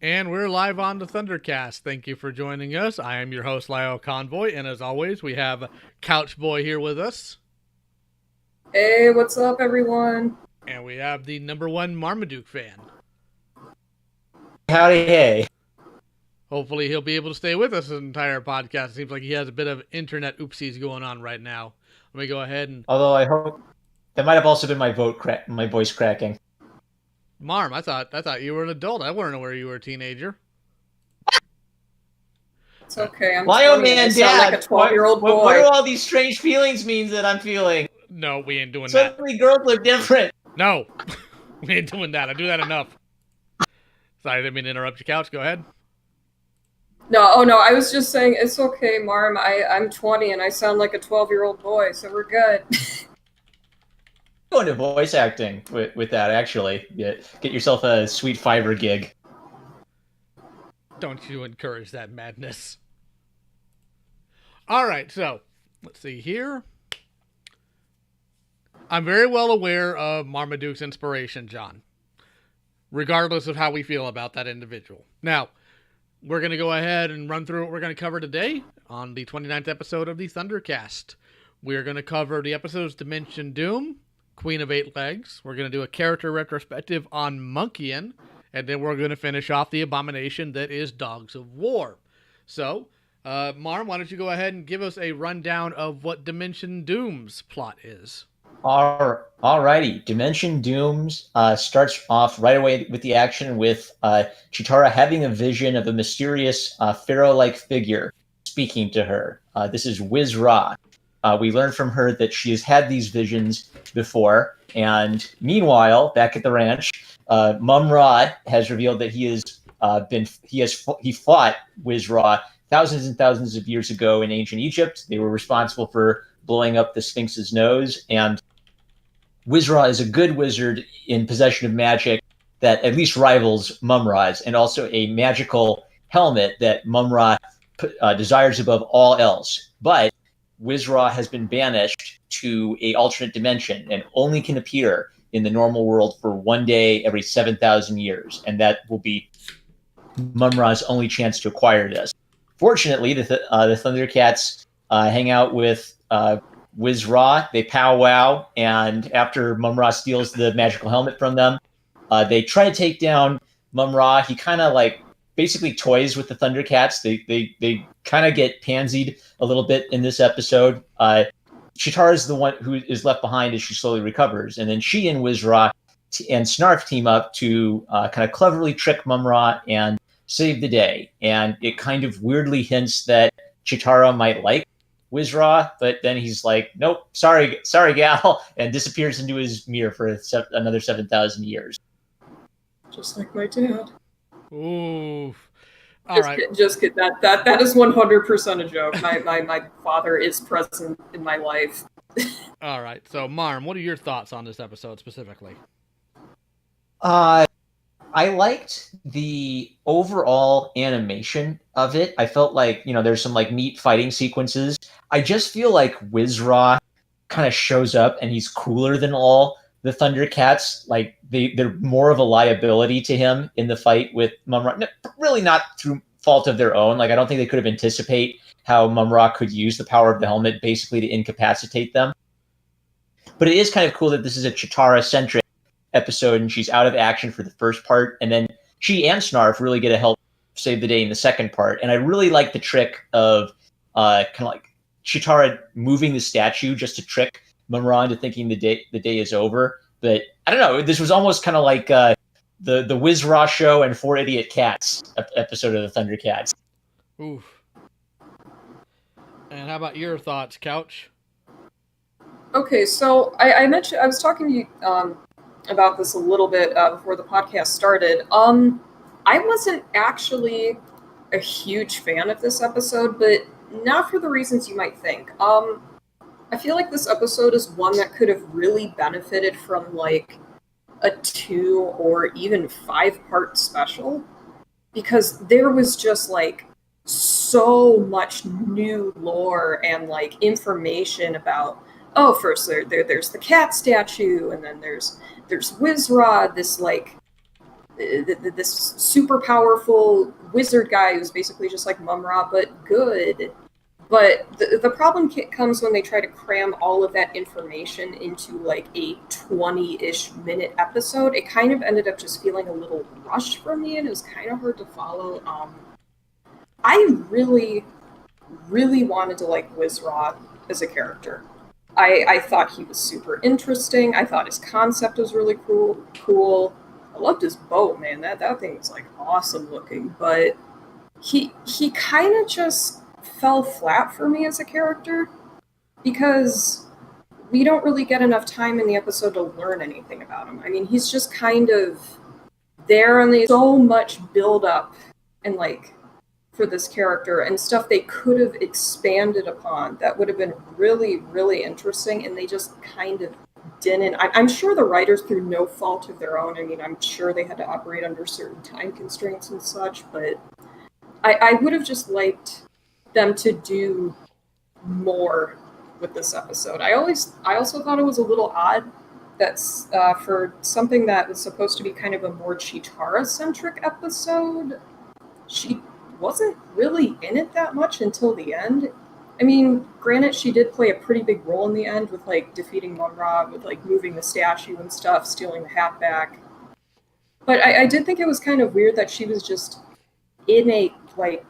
And we're live on the ThunderCast. Thank you for joining us. I am your host, Lyle Convoy, and as always, we have Couch Boy here with us. Hey, what's up, everyone? And we have the number one Marmaduke fan. Howdy, hey. Hopefully, he'll be able to stay with us the entire podcast. It seems like he has a bit of internet oopsies going on right now. Let me go ahead and... Although I hope that might have also been my voice cracking. Marm, I thought you were an adult. I wasn't aware you were a teenager. It's okay. I'm Why, oh 20 and I man, sound Dad? like a 12-year-old boy. What do all these strange feelings mean that I'm feeling? No, we ain't doing that. Suddenly girls look different. No, we ain't doing that. I do that enough. Sorry, I didn't mean to interrupt your couch. Go ahead. No, oh no, I was just saying it's okay, Marm. I'm 20 and I sound like a 12-year-old boy, so we're good. Go into voice acting with that, actually. Get yourself a sweet Fiverr gig. Don't you encourage that madness. All right, so let's see here. I'm very well aware of Marmaduke's inspiration, John, regardless of how we feel about that individual. Now, we're going to go ahead and run through what we're going to cover today on the 29th episode of the ThunderCast. We're going to cover the episodes Dimension Doom, Queen of Eight Legs. We're going to do a character retrospective on Monkian, and then we're going to finish off the abomination that is Dogs of War. So, Marm, why don't you go ahead and give us a rundown of what Dimension Doom's plot is? Alrighty. Dimension Dooms starts off right away with the action with Chitara having a vision of a mysterious pharaoh-like figure speaking to her. This is Wiz Ra. We learn from her that she has had these visions before, and meanwhile, back at the ranch, Mum Ra has revealed that he fought Wiz Ra thousands and thousands of years ago in ancient Egypt. They were responsible for blowing up the Sphinx's nose, and Wiz Ra is a good wizard in possession of magic that at least rivals Mum Ra's, and also a magical helmet that Mum Ra desires above all else. But Wiz Ra has been banished to a alternate dimension and only can appear in the normal world for one day every 7,000 years, and that will be Mum Ra's only chance to acquire this. Fortunately, the Thundercats hang out with Wiz Ra. They powwow, and after Mum Ra steals the magical helmet from them, they try to take down Mum Ra. He kind of basically toys with the Thundercats. They kind of get pansied a little bit in this episode. Chitara is the one who is left behind as she slowly recovers, and then she and Wiz Ra and Snarf team up to kind of cleverly trick Mum Ra and save the day. And it kind of weirdly hints that Chitara might like Wiz Ra, but then he's like, nope, sorry, gal, and disappears into his mirror for another 7,000 years. Just like my dad. Ooh. All right. Just kid. That is 100% a joke. My father is present in my life. All right. So, Marm, what are your thoughts on this episode specifically? I liked the overall animation of it. I felt like, there's some neat fighting sequences. I just feel like Wiz Ra kind of shows up and he's cooler than all the Thundercats. Like they're more of a liability to him in the fight with Mum Ra. No, really not through fault of their own. I don't think they could have anticipated how Mum Ra could use the power of the helmet basically to incapacitate them. But it is kind of cool that this is a Chitara-centric episode and she's out of action for the first part, and then she and Snarf really get to help save the day in the second part. And I really like the trick of Chitara moving the statue just to trick Mum Ra into thinking the day is over. But I don't know, this was almost kind of like the Wiz Ra show and Four Idiot Cats episode of the Thundercats. Oof. And how about your thoughts, Couch? Okay, so I mentioned I was talking to you about this a little bit before the podcast started. I wasn't actually a huge fan of this episode, but not for the reasons you might think. I feel like this episode is one that could have really benefited from a 2 or even 5-part special, because there was just so much new lore and information about. Oh, first there's the cat statue, and then there's Wiz Ra, this this super powerful wizard guy who's basically just like Mum-Ra, but good. But the problem comes when they try to cram all of that information into like a 20-ish minute episode. It kind of ended up just feeling a little rushed for me, and it was kind of hard to follow. I really, really wanted to like Wiz-Ra as a character. I thought he was super interesting. I thought his concept was really cool. I loved his bow, man. That thing was like awesome looking, but he kind of just fell flat for me as a character because we don't really get enough time in the episode to learn anything about him. I mean, he's just kind of there, and there's so much build up and like for this character and stuff they could have expanded upon that would have been really, really interesting, and they just kind of didn't. I'm sure the writers, through no fault of their own, I mean, I'm sure they had to operate under certain time constraints and such, but I would have just liked them to do more with this episode. I also thought it was a little odd that's for something that was supposed to be kind of a more Chitara-centric episode, she wasn't really in it that much until the end. I mean, granted, she did play a pretty big role in the end with like defeating Mum-Ra, with like moving the statue and stuff, stealing the hat back. But I did think it was kind of weird that she was just in a like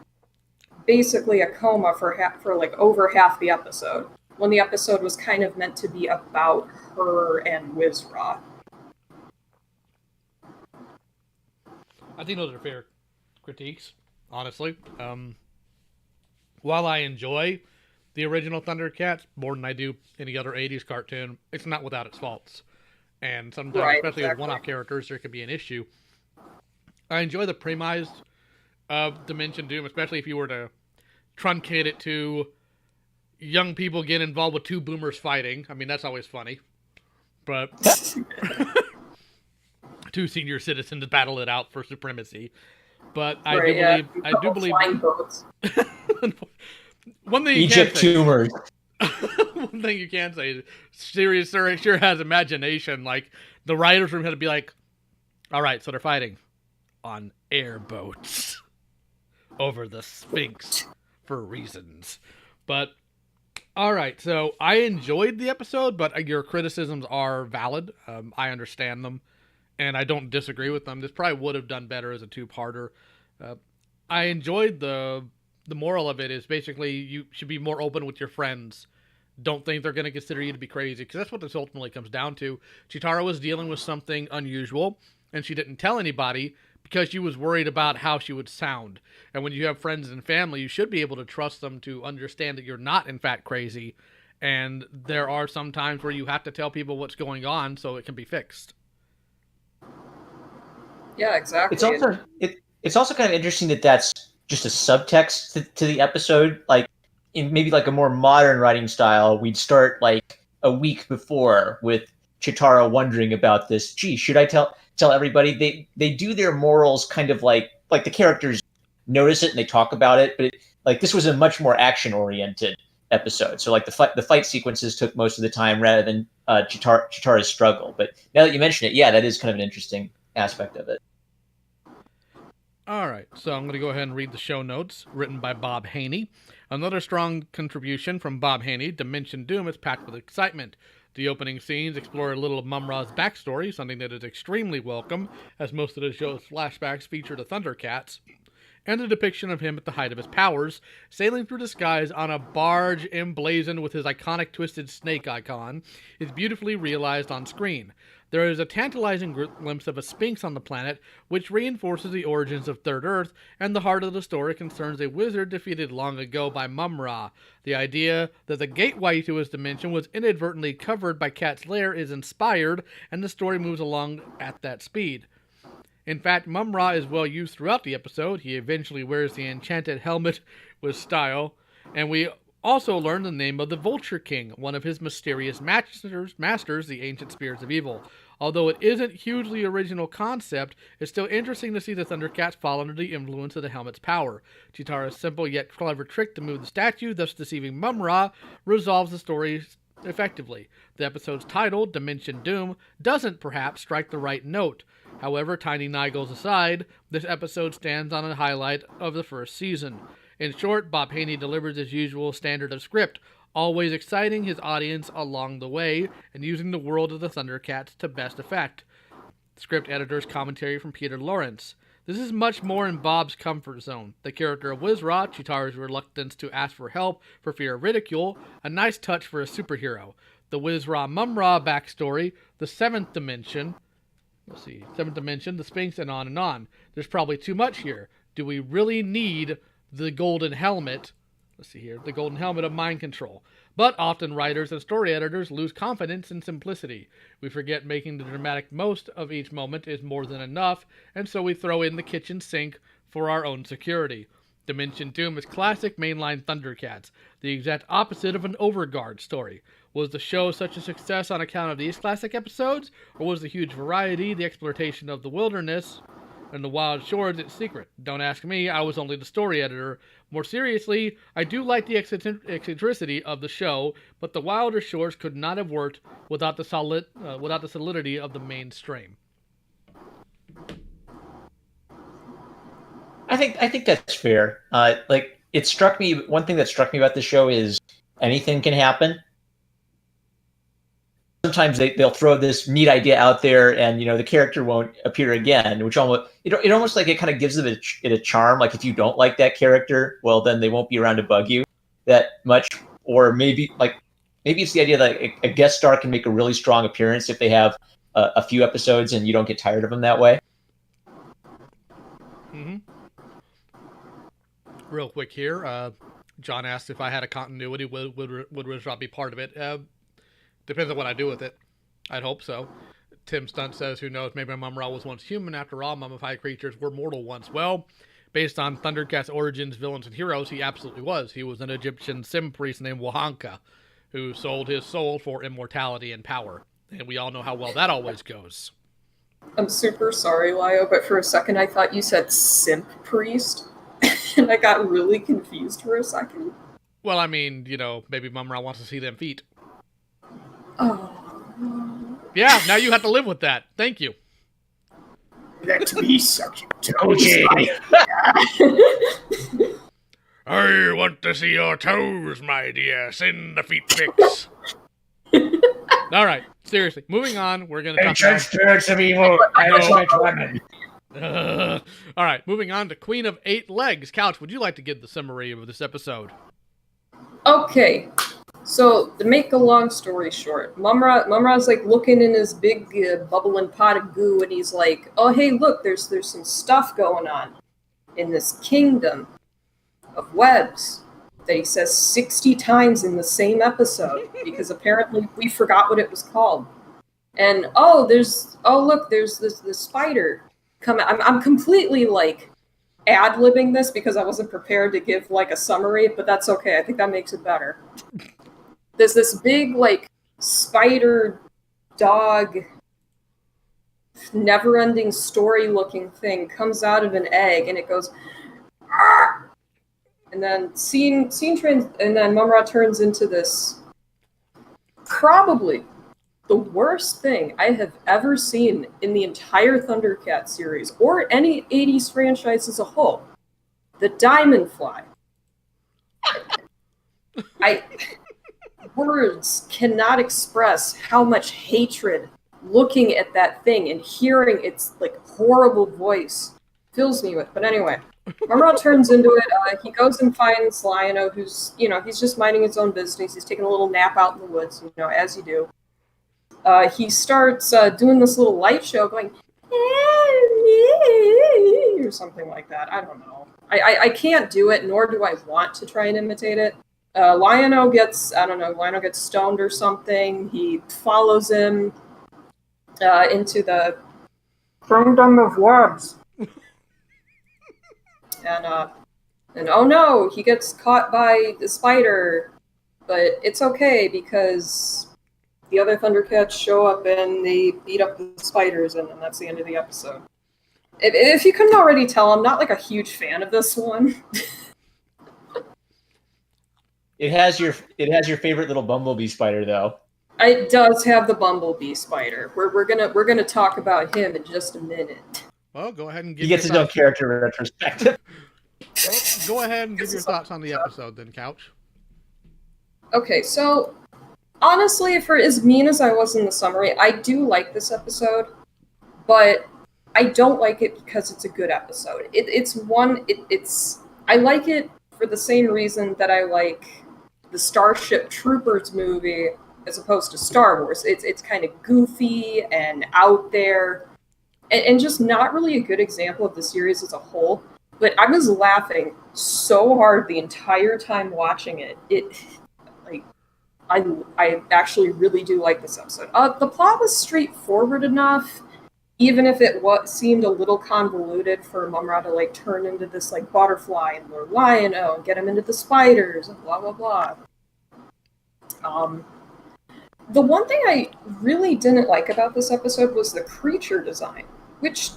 basically a coma for like over half the episode, when the episode was kind of meant to be about her and Wiz-Ra. I think those are fair critiques, honestly. While I enjoy the original ThunderCats more than I do any other 80s cartoon, it's not without its faults. And sometimes, Right, especially exactly. with one-off characters, there could be an issue. I enjoy the premise of Dimension Doom, especially if you were to truncate it to young people get involved with two boomers fighting. I mean, that's always funny. But two senior citizens battle it out for supremacy. But I do believe flying boats. one thing you Egypt can say, tumors. one thing you can say is Serious Sir sure has imagination. Like, the writers room had to be like, all right, so they're fighting on airboats over the Sphinx for reasons. But all right, so I enjoyed the episode, but your criticisms are valid. I understand them, and I don't disagree with them. This probably would have done better as a two-parter. I enjoyed the moral of it is basically you should be more open with your friends. Don't think they're going to consider you to be crazy, because that's what this ultimately comes down to. Chitara was dealing with something unusual, and she didn't tell anybody because she was worried about how she would sound. And when you have friends and family, you should be able to trust them to understand that you're not, in fact, crazy. And there are some times where you have to tell people what's going on so it can be fixed. Yeah, exactly. It's also kind of interesting that that's just a subtext to the episode. Like, in maybe like a more modern writing style, we'd start like a week before with Chitara wondering about this. Gee, should I tell everybody? They do their morals kind of like the characters notice it and they talk about it, but like this was a much more action oriented episode. So like the fight sequences took most of the time rather than Chitara's struggle. But now that you mention it, yeah, that is kind of an interesting aspect of it. All right, so I'm going to go ahead and read the show notes written by Bob Haney. Another strong contribution from Bob Haney. Dimension Doom is packed with excitement. The opening scenes explore a little of Mum-Ra's backstory, something that is extremely welcome, as most of the show's flashbacks feature the ThunderCats, and the depiction of him at the height of his powers, sailing through the skies on a barge emblazoned with his iconic twisted snake icon, is beautifully realized on screen. There is a tantalizing glimpse of a Sphinx on the planet, which reinforces the origins of Third Earth, and the heart of the story concerns a wizard defeated long ago by Mum-Ra. The idea that the gateway to his dimension was inadvertently covered by Cat's lair is inspired, and the story moves along at that speed. In fact, Mum-Ra is well used throughout the episode. He eventually wears the enchanted helmet with style, and we also learn the name of the Vulture King, one of his mysterious masters, the ancient spirits of evil. Although it isn't hugely original concept, it's still interesting to see the ThunderCats fall under the influence of the helmet's power. Chitara's simple yet clever trick to move the statue, thus deceiving Mum-Ra, resolves the story's effectively. The episode's title, Dimension Doom, doesn't perhaps strike the right note. However, tiny niggles aside, this episode stands on a highlight of the first season. In short, Bob Haney delivers his usual standard of script, always exciting his audience along the way and using the world of the Thundercats to best effect. Script editor's commentary from Peter Lawrence. This is much more in Bob's comfort zone. The character of Wizra, Chitara's reluctance to ask for help for fear of ridicule, a nice touch for a superhero. The Wizra Mumra backstory, the seventh dimension, the Sphinx, and on and on. There's probably too much here. Do we really need the golden helmet? The golden helmet of mind control. But often writers and story editors lose confidence in simplicity. We forget making the dramatic most of each moment is more than enough, and so we throw in the kitchen sink for our own security. Dimension Doom is classic mainline Thundercats, the exact opposite of an Overguard story. Was the show such a success on account of these classic episodes, or was the huge variety, the exploitation of the wilderness, and the wild shores its secret? Don't ask me, I was only the story editor. More seriously, I do like the eccentricity of the show, but the wilder shores could not have worked without the solidity of the mainstream. I think that's fair. It struck me. One thing that struck me about the show is anything can happen. Sometimes they'll throw this neat idea out there, and the character won't appear again, which almost it almost like it kind of gives it a charm. Like if you don't like that character, well, then they won't be around to bug you that much. Or maybe it's the idea that a guest star can make a really strong appearance if they have a few episodes, and you don't get tired of them that way. Mm-hmm. Real quick here, John asked if I had a continuity, would Rizra be part of it? Depends on what I do with it. I'd hope so. Tim Stunt says, who knows, maybe Mumra was once human. After all, mummified creatures were mortal once. Well, based on Thundercats' origins, villains, and heroes, he absolutely was. He was an Egyptian sim priest named Wahanka, who sold his soul for immortality and power. And we all know how well that always goes. I'm super sorry, Lio, but for a second I thought you said simp priest, and I got really confused for a second. Well, I mean, maybe Mumra wants to see them feet. Oh. Yeah, now you have to live with that. Thank you. Let me suck your toes. I want to see your toes, my dear. Send the feet pics. All right, seriously. Moving on, we're going to talk Ancient spirits of evil, Irish women. All right, moving on to Queen of Eight Legs. Couch, would you like to give the summary of this episode? Okay. So, to make a long story short, Mumra's like looking in his big bubbling pot of goo, and he's like, oh, hey, look, there's some stuff going on in this kingdom of webs that he says 60 times in the same episode, because apparently we forgot what it was called. And, look, there's this spider coming. I'm completely, ad-libbing this because I wasn't prepared to give, a summary, but that's okay. I think that makes it better. There's this big, spider dog, never-ending story-looking thing comes out of an egg, and it goes, Arr! And then and then Mumra turns into this, probably the worst thing I have ever seen in the entire Thundercat series, or any 80s franchise as a whole. The Diamond Fly. Words cannot express how much hatred looking at that thing and hearing its horrible voice fills me with. But anyway, Mumra turns into it. He goes and finds Lionel, who's he's just minding his own business. He's taking a little nap out in the woods, as you do. He starts doing this little light show, going or something like that. I don't know. I can't do it, nor do I want to try and imitate it. Lionel gets stoned or something. He follows him into the kingdom of webs. And oh no, he gets caught by the spider. But it's okay because the other Thundercats show up and they beat up the spiders, and then that's the end of the episode. If you couldn't already tell, I'm not a huge fan of this one. It has your favorite little bumblebee spider though. It does have the bumblebee spider. We're gonna talk about him in just a minute. Well, go ahead and give He gets your his own thoughts. character retrospective. Well, go ahead and give your thoughts on the episode then, Couch. Okay, so honestly, for as mean as I was in the summary, I do like this episode, but I don't like it because it's a good episode. It's I like it for the same reason that I like the Starship Troopers movie as opposed to Star Wars. It's kind of goofy and out there, and just not really a good example of the series as a whole. But I was laughing so hard the entire time watching it. I actually really do like this episode. The plot was straightforward enough, even if it seemed a little convoluted for Mumra to like turn into this like butterfly and Lord Lion-O and get him into the spiders and blah blah blah. The one thing I really didn't like about this episode was the creature design, which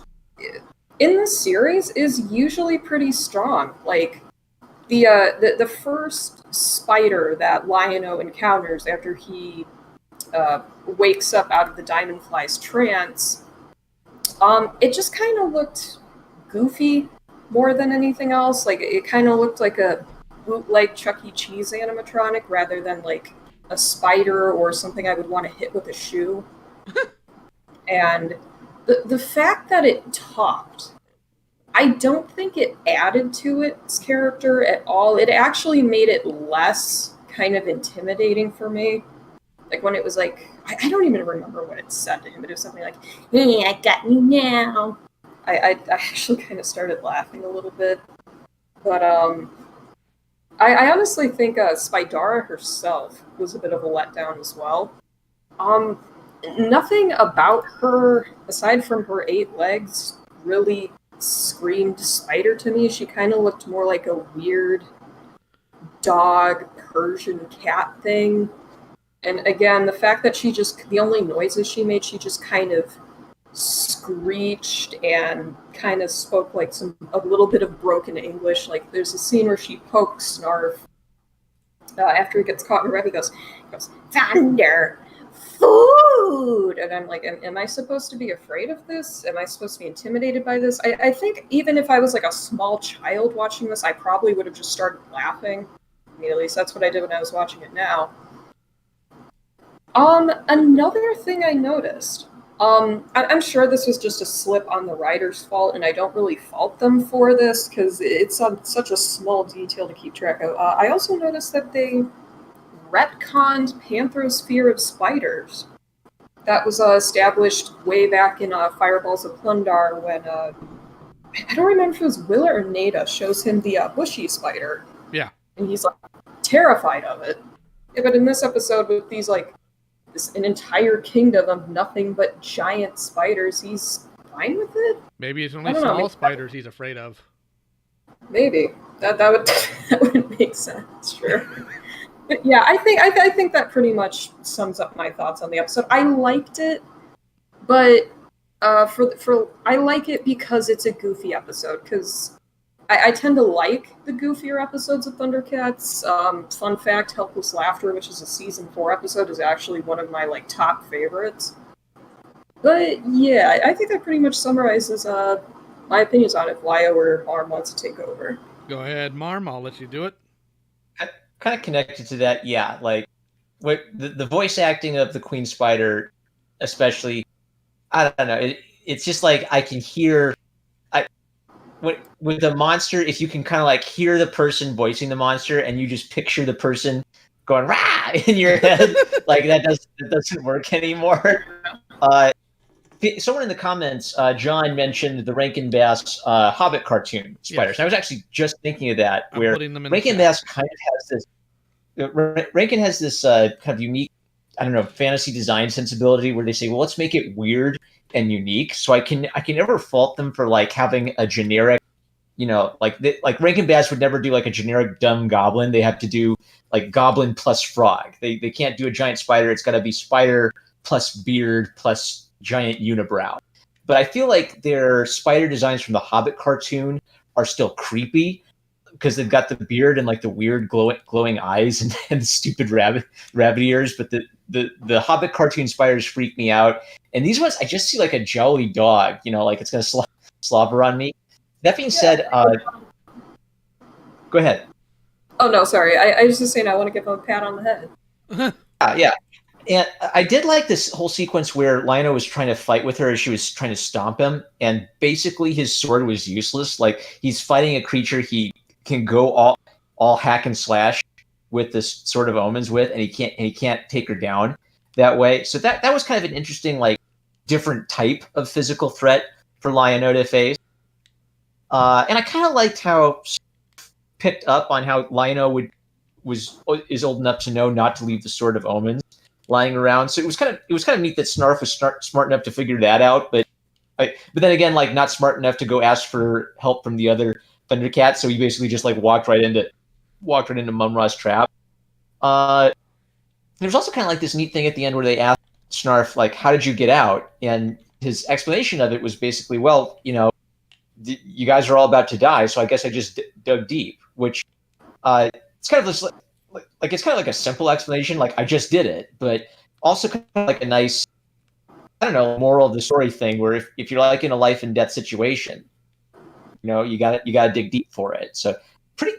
in this series is usually pretty strong. Like the first spider that Lion-O encounters after he wakes up out of the Diamondfly's trance, it just kind of looked goofy more than anything else. Like it kind of looked like a bootleg Chuck E. Cheese animatronic rather than like a spider or something I would want to hit with a shoe. And the fact that it talked, I don't think it added to its character at all. It actually made it less kind of intimidating for me. Like when it was like, I don't even remember what it said to him, but it was something like, "Hey, I got you now." I actually kind of started laughing a little bit. But I honestly think Spidara herself was a bit of a letdown as well. Nothing about her, aside from her 8 legs, really screamed spider to me. She kind of looked more like a weird dog Persian cat thing. And again, the fact that the only noises she made, she just kind of screeched and kind of spoke like a little bit of broken English. Like there's a scene where she pokes Snarf after he gets caught in a web. He goes, "Thunder, food," and I'm like, am I supposed to be afraid of this? Am I supposed to be intimidated by this? I think even if I was like a small child watching this, I probably would have just started laughing. I mean, at least that's what I did when I was watching it now. Another thing I noticed, I'm sure this was just a slip on the writer's fault, and I don't really fault them for this because it's such a small detail to keep track of. I also noticed that they retconned Panthro's fear of spiders. That was established way back in Fireballs of Plundar when, I don't remember if it was Willa or Nada shows him the bushy spider. Yeah. And he's like terrified of it. Yeah, but in this episode with these like, an entire kingdom of nothing but giant spiders, he's fine with it? Maybe it's only small spiders he's afraid of. Maybe. That would that would make sense, sure. But yeah, I think that pretty much sums up my thoughts on the episode. I liked it, but I like it because it's a goofy episode, because I tend to like the goofier episodes of ThunderCats. Fun fact, Helpless Laughter, which is a season 4 episode, is actually one of my like top favorites. But yeah, I think that pretty much summarizes my opinions on it. Lio or Marm wants to take over. Go ahead, Marm. I'll let you do it. Kind of connected to that, yeah. Like the voice acting of the Queen Spider, especially, I don't know. It's just like I can hear. With the monster, if you can kind of like hear the person voicing the monster, and you just picture the person going "rah" in your head, like that doesn't work anymore. Someone in the comments, John, mentioned the Rankin Bass Hobbit cartoon spiders. Yes. I was actually just thinking of that, where Rankin Bass kind of has this. Rankin has this kind of unique, I don't know, fantasy design sensibility where they say, well, let's make it weird and unique. So I can never fault them for like having a generic, you know, like Rankin Bass would never do like a generic dumb goblin. They have to do like goblin plus frog. They can't do a giant spider. It's got to be spider plus beard plus giant unibrow. But I feel like their spider designs from the Hobbit cartoon are still creepy, because they've got the beard and like the weird glowing eyes and the stupid rabbit ears. But the Hobbit cartoon spiders freak me out. And these ones, I just see like a jolly dog, like it's going to slobber on me. That being said, go ahead. Oh, no, sorry. I was just saying I want to give him a pat on the head. Yeah. And I did like this whole sequence where Lionel was trying to fight with her as she was trying to stomp him. And basically his sword was useless. Like, he's fighting a creature he can go all hack and slash with this Sword of Omens with, and he can't take her down that way. So that was kind of an interesting, like, different type of physical threat for Lionel to face. And I kind of liked how picked up on how Lionel is old enough to know not to leave the Sword of Omens lying around. So it was kind of neat that Snarf was smart enough to figure that out, but then again, like, not smart enough to go ask for help from the other Thundercats. So he basically just like walked right into Mumra's trap. There's also kind of like this neat thing at the end where they asked Snarf, like, how did you get out? And his explanation of it was basically, well, you guys are all about to die, so I guess I just dug deep, which it's kind of this, like it's kind of like a simple explanation, like I just did it, but also kind of like a nice, I don't know, moral of the story thing where if you're like in a life and death situation, you gotta dig deep for it. So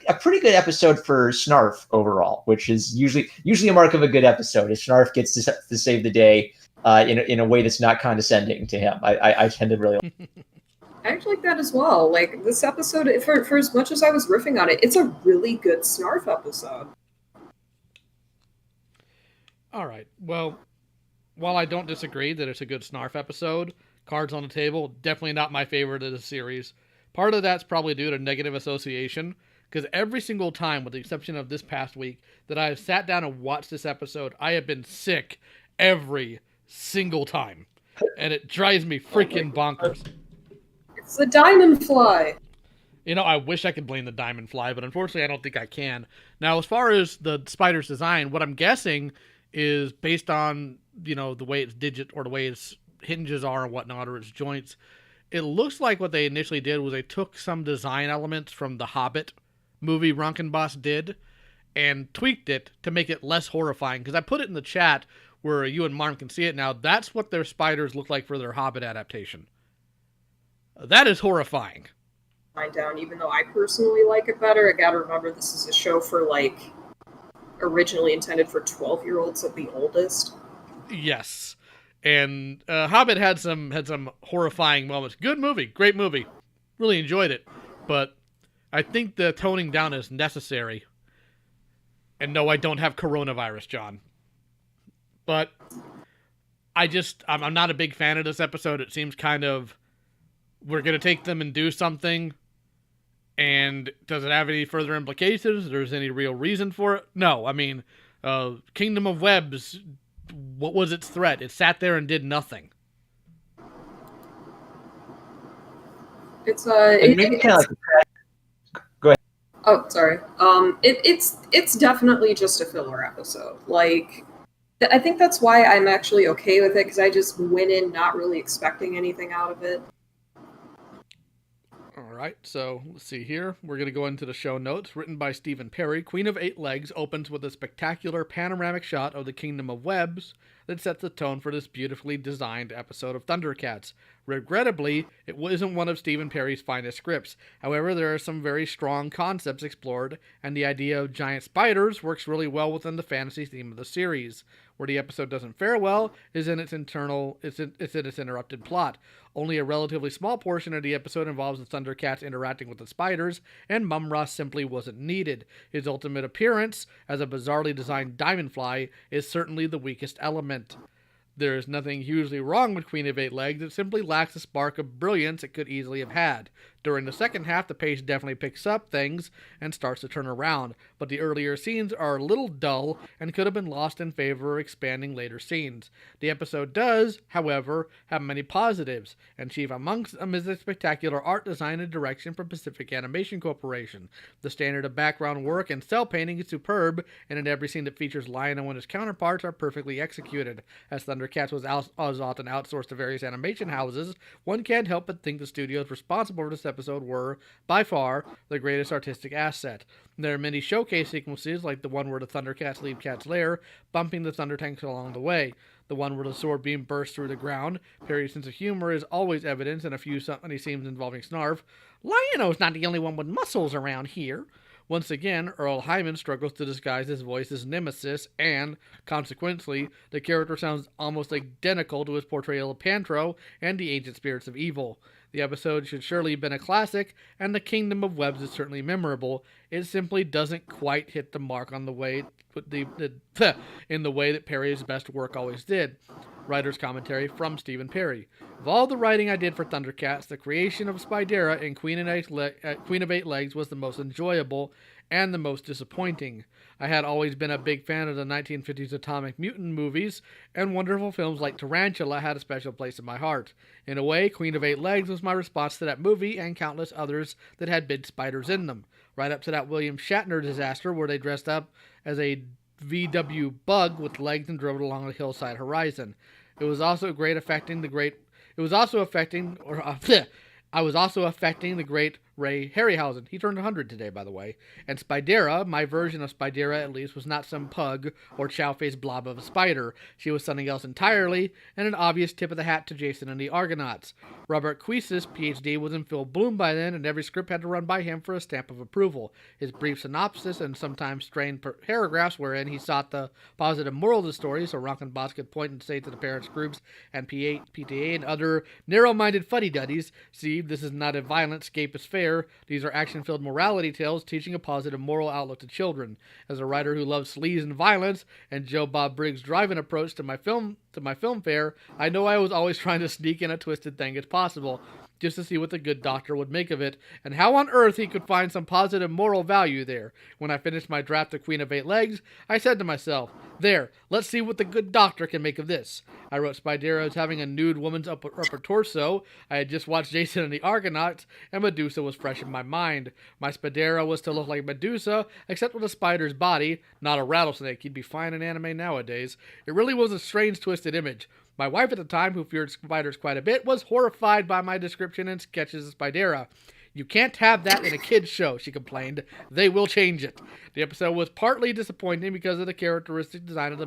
a pretty good episode for Snarf overall, which is usually a mark of a good episode. If Snarf gets to save the day in a way that's not condescending to him, I tend to really like. I actually like that as well. Like, this episode, for as much as I was riffing on it, it's a really good Snarf episode. All right. Well, while I don't disagree that it's a good Snarf episode, Cards on the Table, definitely not my favorite of the series. Part of that's probably due to negative association, because every single time, with the exception of this past week, that I have sat down and watched this episode, I have been sick every single time. And it drives me freaking bonkers. It's the Diamond Fly. I wish I could blame the Diamond Fly, but unfortunately I don't think I can. Now, as far as the spider's design, what I'm guessing is based on, the way its the way its hinges are and whatnot, or its joints. It looks like what they initially did was they took some design elements from the Hobbit movie Rankenboss did and tweaked it to make it less horrifying. Because I put it in the chat where you and Marm can see it now. That's what their spiders look like for their Hobbit adaptation. That is horrifying. Down, even though I personally like it better, I gotta remember this is a show for, like, originally intended for 12-year-olds at the oldest. Yes. And Hobbit had some horrifying moments. Good movie. Great movie. Really enjoyed it. But I think the toning down is necessary. And no, I don't have coronavirus, John. But I'm not a big fan of this episode. It seems kind of, we're going to take them and do something. And does it have any further implications? There's any real reason for it? No. I mean, Kingdom of Webs, what was its threat? It sat there and did nothing. It's maybe kind of like. Go ahead. Oh, sorry. It's definitely just a filler episode. Like, I think that's why I'm actually okay with it, because I just went in not really expecting anything out of it. All right, so let's see here. We're going to go into the show notes. Written by Stephen Perry, Queen of Eight Legs opens with a spectacular panoramic shot of the Kingdom of Webs that sets the tone for this beautifully designed episode of ThunderCats. Regrettably, it isn't one of Stephen Perry's finest scripts. However, there are some very strong concepts explored, and the idea of giant spiders works really well within the fantasy theme of the series. Where the episode doesn't fare well is in its interrupted plot. Only a relatively small portion of the episode involves the Thundercats interacting with the spiders, and Mumra simply wasn't needed. His ultimate appearance, as a bizarrely designed Diamondfly, is certainly the weakest element. There is nothing hugely wrong with Queen of Eight Legs, it simply lacks the spark of brilliance it could easily have had. During the second half, the pace definitely picks up things and starts to turn around, but the earlier scenes are a little dull and could have been lost in favor of expanding later scenes. The episode does, however, have many positives, and chief amongst them is the spectacular art design and direction from Pacific Animation Corporation. The standard of background work and cell painting is superb, and in every scene that features Lion-O and his counterparts are perfectly executed. As ThunderCats was often outsourced to various animation houses, one can't help but think the studios responsible for this episode were, by far, the greatest artistic asset. There are many showcase sequences, like the one where the Thundercats leave Cat's lair, bumping the Thunder Tanks along the way. The one where the sword beam bursts through the ground. Perry's sense of humor is always evident in a few funny scenes involving Snarf. Lion-O's not the only one with muscles around here. Once again, Earl Hyman struggles to disguise his voice as Nemesis, and, consequently, the character sounds almost identical to his portrayal of Pantro and the ancient spirits of evil. The episode should surely have been a classic, and the Kingdom of Webs is certainly memorable. It simply doesn't quite hit the mark on the way in the way that Perry's best work always did. Writer's commentary from Stephen Perry. Of all the writing I did for ThunderCats, the creation of Spidera in Queen of Eight Legs was the most enjoyable and the most disappointing. I had always been a big fan of the 1950s Atomic Mutant movies, and wonderful films like Tarantula had a special place in my heart. In a way, Queen of Eight Legs was my response to that movie and countless others that had big spiders in them. Right up to that William Shatner disaster where they dressed up as a VW bug with legs and drove it along the hillside horizon. I was also affecting the great Ray Harryhausen. He turned 100 today, by the way. And Spidera, my version of Spidera at least, was not some pug or chow-faced blob of a spider. She was something else entirely, and an obvious tip of the hat to Jason and the Argonauts. Robert Cuisis, PhD, was in full bloom by then, and every script had to run by him for a stamp of approval. His brief synopsis and sometimes strained paragraphs wherein he sought the positive moral of the story, so Ronkenboss could point and say to the parents' groups and PTA and other narrow-minded fuddy-duddies, see, this is not a violent, escapist fair. These are action-filled morality tales teaching a positive moral outlook to children. As a writer who loves sleaze and violence, and Joe Bob Briggs' driving approach to my film fare, I know I was always trying to sneak in a twisted thing as possible, just to see what the good doctor would make of it, and how on earth he could find some positive moral value there. When I finished my draft of Queen of Eight Legs, I said to myself, there, let's see what the good doctor can make of this. I wrote Spidera as having a nude woman's upper torso. I had just watched Jason and the Argonauts, and Medusa was fresh in my mind. My Spidera was to look like Medusa, except with a spider's body, not a rattlesnake. He'd be fine in anime nowadays. It really was a strange, twisted image. My wife at the time, who feared spiders quite a bit, was horrified by my description and sketches of Spidera. You can't have that in a kid's show, she complained. They will change it. The episode was partly disappointing because of the characteristic design of the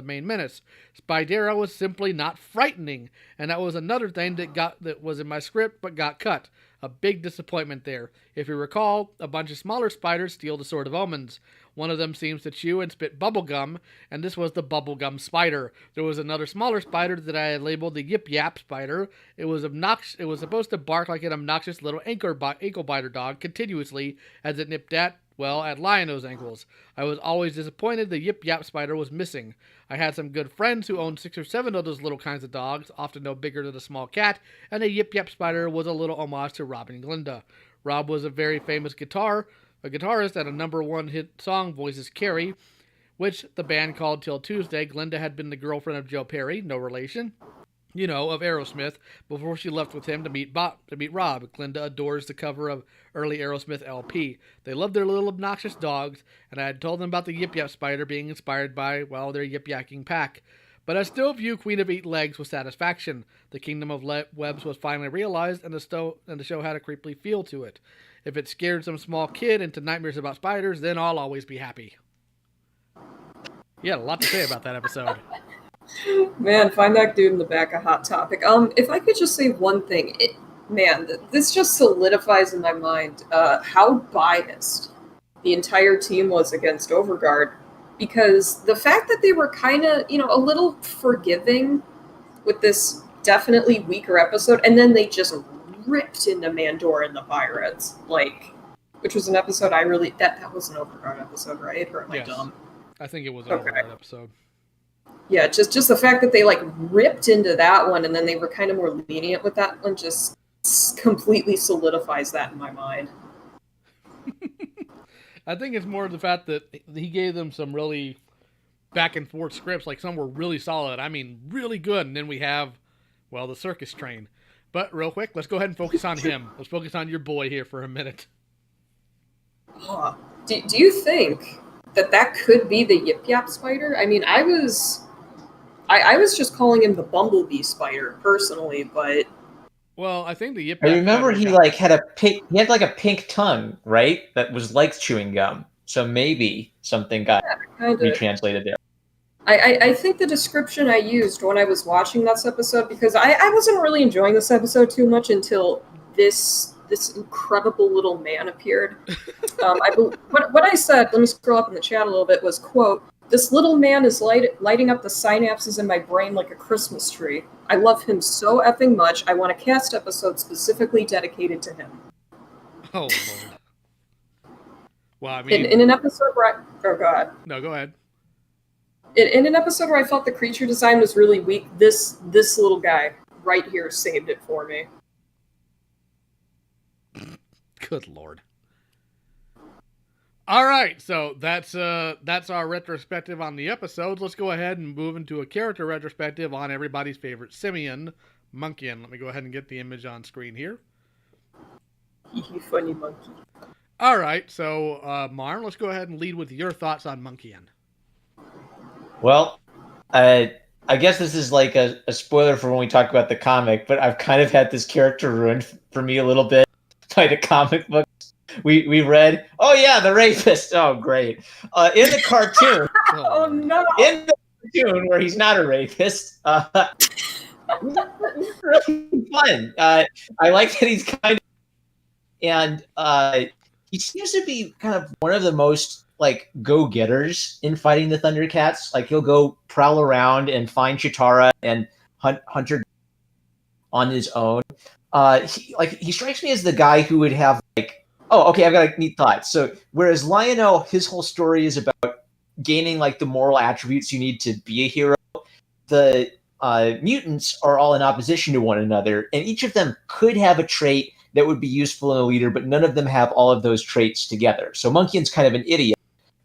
main menace. Spidera was simply not frightening, and that was another thing that was in my script but got cut. A big disappointment there. If you recall, a bunch of smaller spiders steal the Sword of Omens. One of them seems to chew and spit bubblegum, and this was the bubblegum spider. There was another smaller spider that I had labeled the Yip Yap spider. It was supposed to bark like an obnoxious little ankle biter dog continuously as it nipped at Lion-O's ankles. I was always disappointed the Yip Yap spider was missing. I had some good friends who owned 6 or 7 of those little kinds of dogs, often no bigger than a small cat, and the Yip Yap spider was a little homage to Rob and Glinda. Rob was a very famous guitarist, and a #1 hit song, Voices Carry, which the band called Till Tuesday. Glinda had been the girlfriend of Joe Perry, no relation, of Aerosmith, before she left with him to meet Rob. Glinda adores the cover of early Aerosmith LP. They love their little obnoxious dogs, and I had told them about the Yip Yap spider being inspired by, their yip-yakking pack. But I still view Queen of Eight Legs with satisfaction. The Kingdom of Webs was finally realized, and the show had a creepy feel to it. If it scared some small kid into nightmares about spiders, then I'll always be happy. You had a lot to say about that episode. Man, find that dude in the back a hot topic. If I could just say one thing, this just solidifies in my mind how biased the entire team was against Overguard, because the fact that they were kind of, a little forgiving with this definitely weaker episode, and then they just ripped into Mandor and the Pirates, which was an episode that was an Overguard episode, right? Or am I dumb? I think it was an Overguard episode. Yeah, just the fact that they ripped into that one and then they were kind of more lenient with that one just completely solidifies that in my mind. I think it's more the fact that he gave them some really back and forth scripts. Some were really solid. I mean, really good. And then we have, the circus train. But real quick, let's go ahead and focus on him. Let's focus on your boy here for a minute. Do you think that could be the Yip Yap spider? I mean, I was just calling him the Bumblebee spider personally, but Well, I think the Yip I Yap remember Shredder he got- had like a pink tongue, right? That was like chewing gum. So maybe something got Kind of. retranslated there. I think the description I used when I was watching this episode, because I wasn't really enjoying this episode too much until this incredible little man appeared. What I said, let me scroll up in the chat a little bit, was, quote, "This little man is lighting up the synapses in my brain like a Christmas tree. I love him so effing much, I want a cast episode specifically dedicated to him." Oh, Lord. Well, I mean... In an episode where oh god. No, go ahead. In an episode where I felt the creature design was really weak, this little guy right here saved it for me. Good Lord. All right, so that's our retrospective on the episodes. Let's go ahead and move into a character retrospective on everybody's favorite simian, Monkian. Let me go ahead and get the image on screen here. Funny monkey. All right, so Marn, let's go ahead and lead with your thoughts on Monkian. Well, I guess this is like a spoiler for when we talk about the comic, but I've kind of had this character ruined for me a little bit by the comic books we read. Oh yeah, the rapist. Oh great. In the cartoon. Oh no. In the cartoon where he's not a rapist. Really fun. I like that he's kind of, and he seems to be kind of one of the most like go-getters in fighting the Thundercats. Like he'll go prowl around and find Chitara and Hunter on his own. He strikes me as the guy who would have like, oh, okay, I've got a neat thought. So whereas Lionel, his whole story is about gaining like the moral attributes you need to be a hero, the mutants are all in opposition to one another, and each of them could have a trait that would be useful in a leader, but none of them have all of those traits together. So Monkian's kind of an idiot,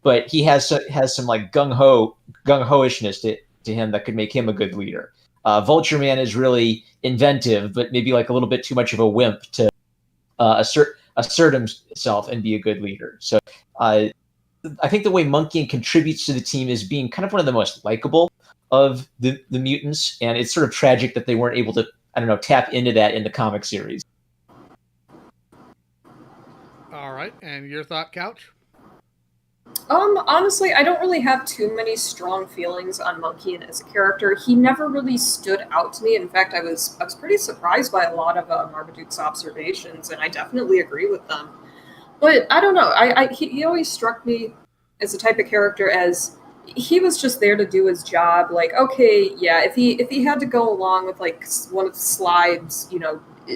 but he has some like gung-ho-ishness to him that could make him a good leader. Vulture Man is really inventive, but maybe like a little bit too much of a wimp to assert himself and be a good leader. So I think the way Monkian contributes to the team is being kind of one of the most likable of the mutants, and it's sort of tragic that they weren't able to, I don't know, tap into that in the comic series. All right, and your thought, Couch? Honestly, I don't really have too many strong feelings on Monkian as a character. He never really stood out to me. In fact, I was pretty surprised by a lot of Marmaduke's observations, and I definitely agree with them. But I don't know. He always struck me as the type of character as he was just there to do his job. Like, okay, yeah, if he had to go along with like one of Slide's,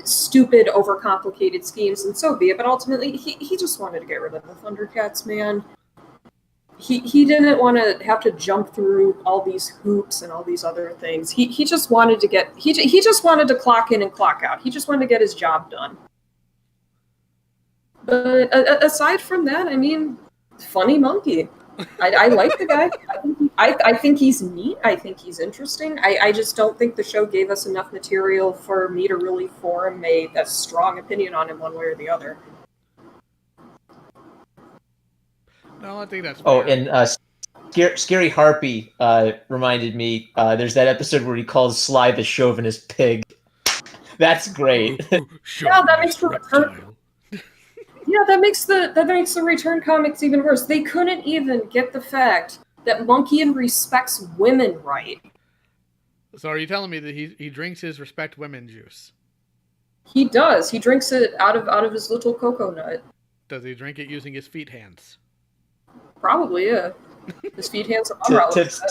stupid, overcomplicated schemes, and so be it. But ultimately, he just wanted to get rid of the Thundercats, man. He didn't want to have to jump through all these hoops and all these other things. He just wanted to he just wanted to clock in and clock out. He just wanted to get his job done. But aside from that, I mean, funny monkey. I like the guy. I think he's neat. I think he's interesting. I just don't think the show gave us enough material for me to really form a strong opinion on him one way or the other. No, I think that's fair. Oh, and Scary Harpy reminded me, there's that episode where he calls Sly the chauvinist pig. That's great. Yeah, that makes the return. Yeah, that makes the return comics even worse. They couldn't even get the fact that Monkian respects women right. So are you telling me that he drinks his respect women juice? He does. He drinks it out of his little cocoa nut. Does he drink it using his feet hands? Probably, yeah. His feet hands are tips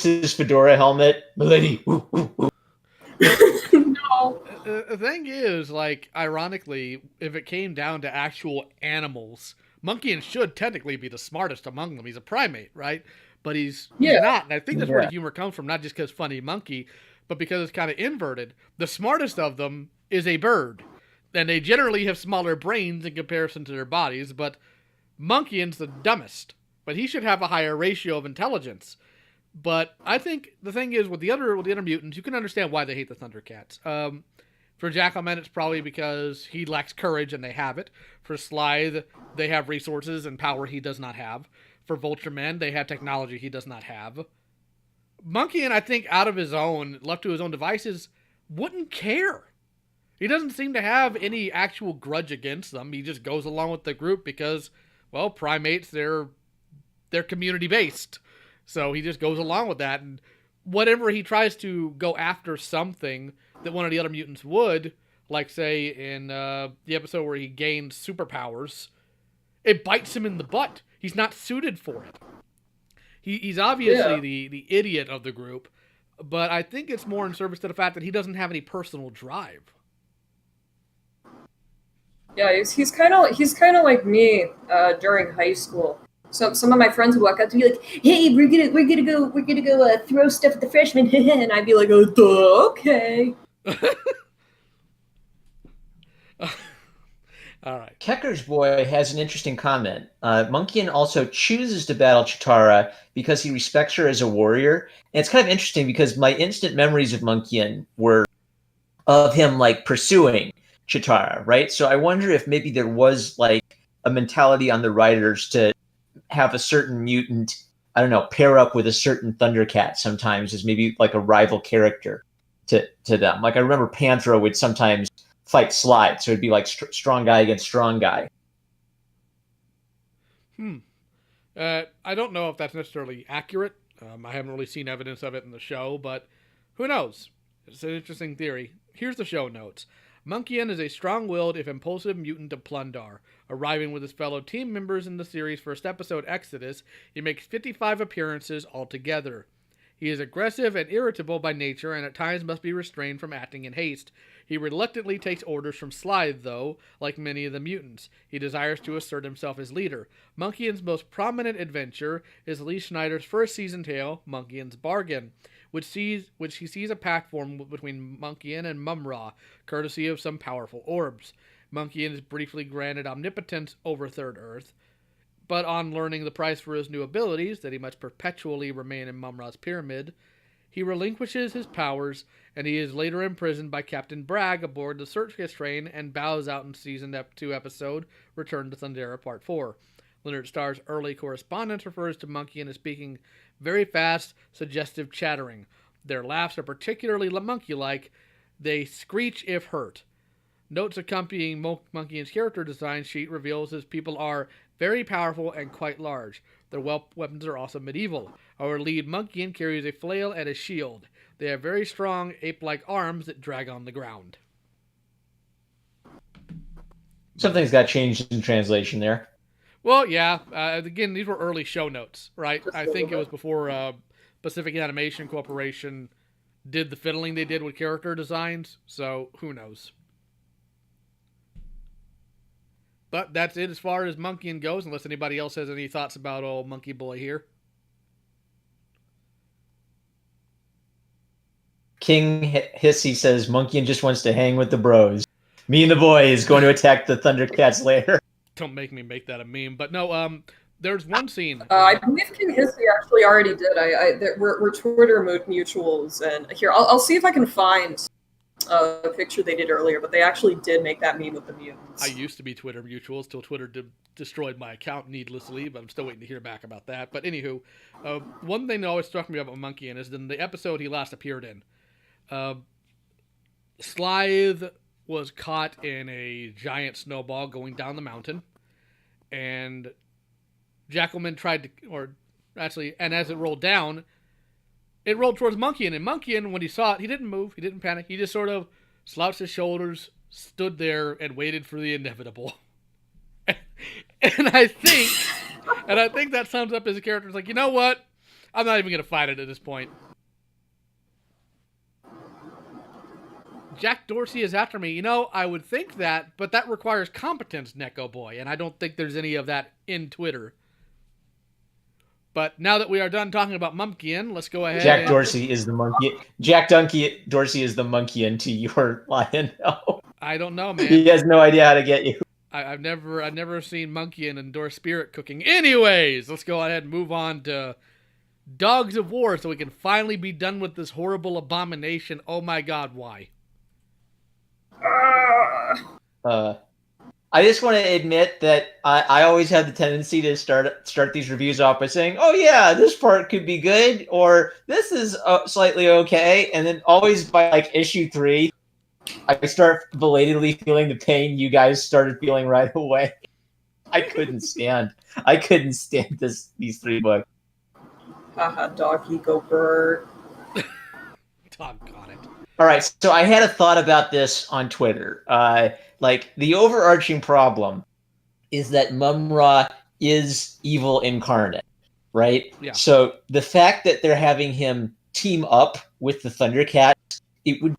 his fedora helmet. Milady. Ooh, ooh, ooh. No. The thing is, like, ironically, if it came down to actual animals, Monkian should technically be the smartest among them. He's a primate, right? But he's not. And I think that's where the humor comes from, not just because funny monkey, but because it's kind of inverted. The smartest of them is a bird. And they generally have smaller brains in comparison to their bodies, but Monkian's the dumbest. But he should have a higher ratio of intelligence. But I think the thing is, with the other mutants, you can understand why they hate the Thundercats. For Jackalman, it's probably because he lacks courage and they have it. For Slithe, they have resources and power he does not have. For Vulture Man, they have technology he does not have. Monkian, I think, out of his own, left to his own devices, wouldn't care. He doesn't seem to have any actual grudge against them. He just goes along with the group because, well, primates, they're community-based. So he just goes along with that. And whatever he tries to go after something that one of the other mutants would, like, say, in the episode where he gained superpowers, it bites him in the butt. He's not suited for it. He's obviously the idiot of the group, but I think it's more in service to the fact that he doesn't have any personal drive. Yeah, he's kind of like me during high school. So some of my friends would walk up to me like, "Hey, we're gonna go throw stuff at the freshmen," and I'd be like, "Oh, okay." All right. Kecker's boy has an interesting comment. Monkian also chooses to battle Chitara because he respects her as a warrior. And it's kind of interesting because my instant memories of Monkian were of him like pursuing Chitara, right? So I wonder if maybe there was like a mentality on the writers to have a certain mutant, I don't know, pair up with a certain Thundercat sometimes as maybe like a rival character to them. Like I remember Panthro would sometimes fight Slide, so it'd be like strong guy against strong guy. I don't know if that's necessarily accurate. I haven't really seen evidence of it in the show, but who knows? It's an interesting theory. Here's the show notes. Monkian is a strong-willed, if impulsive mutant of Plundar. Arriving with his fellow team members in the series' first episode, Exodus, he makes 55 appearances altogether. He is aggressive and irritable by nature and at times must be restrained from acting in haste. He reluctantly takes orders from Slithe, though, like many of the mutants. He desires to assert himself as leader. Monkian's most prominent adventure is Lee Schneider's first season tale, Monkian's Bargain, which he sees a pact form between Monkian and Mumra, courtesy of some powerful orbs. Monkian is briefly granted omnipotence over Third Earth, but on learning the price for his new abilities, that he must perpetually remain in Mumra's pyramid, he relinquishes his powers, and he is later imprisoned by Captain Bragg aboard the Searchgate train and bows out in Season 2 episode, Return to Thundera Part 4. Leonard Starr's early correspondence refers to Monkian as speaking very fast, suggestive chattering. Their laughs are particularly monkey-like. They screech if hurt. Notes accompanying Monkian's character design sheet reveals his people are very powerful and quite large. Their weapons are also medieval. Our lead Monkian carries a flail and a shield. They have very strong, ape-like arms that drag on the ground. Something's got changed in translation there. Well, yeah. Again, these were early show notes, right? I think it was before Pacific Animation Corporation did the fiddling they did with character designs, so who knows. But that's it as far as Monkian goes, unless anybody else has any thoughts about old Monkey Boy here. King Hissy says Monkian just wants to hang with the bros. Me and the boys going to attack the Thundercats later. Don't make me make that a meme. But no, there's one scene. I believe King Hissy actually already did. We're Twitter mutuals, and here I'll see if I can find a picture they did earlier. But they actually did make that meme with the mutants. I used to be Twitter mutuals till Twitter destroyed my account needlessly, but I'm still waiting to hear back about that. But anywho, one thing that always struck me about Monkian is in the episode he last appeared in. Slithe was caught in a giant snowball going down the mountain, and Jackalman tried to, and as it rolled down, it rolled towards Monkian, and Monkian, when he saw it, he didn't move, he didn't panic, he just sort of slouched his shoulders, stood there, and waited for the inevitable. and I think that sums up his character. It's like, you know what? I'm not even going to fight it at this point. Jack Dorsey is after me. You know, I would think that, but that requires competence, Neko Boy, and I don't think there's any of that in Twitter. But now that we are done talking about Monkian, let's go ahead. Jack Dorsey is the monkey. Jack Dorsey is the Monkian to your lion. No. I don't know, man. He has no idea how to get you. I've never seen Monkian endorse spirit cooking. Anyways, let's go ahead and move on to Dogs of War so we can finally be done with this horrible abomination. Oh my god, why? I just want to admit that I always have the tendency to start these reviews off by saying, "Oh yeah, this part could be good," or "This is slightly okay," and then always by like issue 3, I start belatedly feeling the pain you guys started feeling right away. I couldn't stand these 3 books. Haha, doggy go bird. Doggone it. All right, so I had a thought about this on Twitter. Like, the overarching problem is that Mumra is evil incarnate, right? Yeah. So the fact that they're having him team up with the Thundercats, it would.